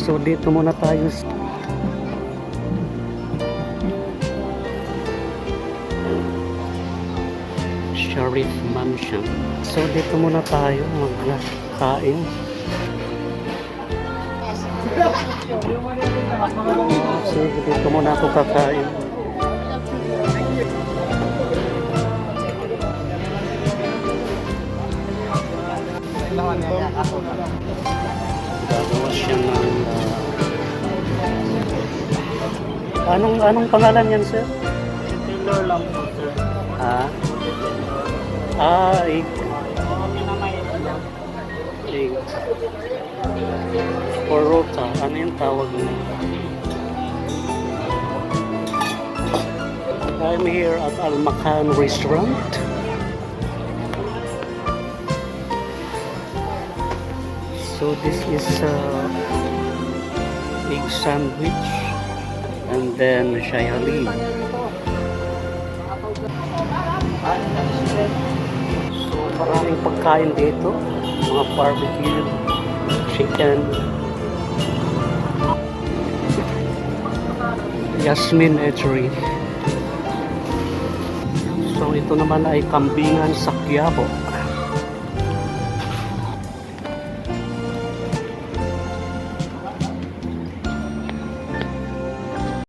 So dito muna tayo Sharif Mansion. So dito muna tayo magkain. So dito muna ako kakain. Gagawa siya ng anong pangalan yan, sir? Taylor lang po, sir. Egg. Egg. Porota. Ano yung tawag mo? I'm here at Al Makan restaurant. So this is egg sandwich and then shayalin. So maraming pagkain dito, mga barbecue, chicken, Yasmin Eatery. So ito naman ay kambingan sa Quiabo.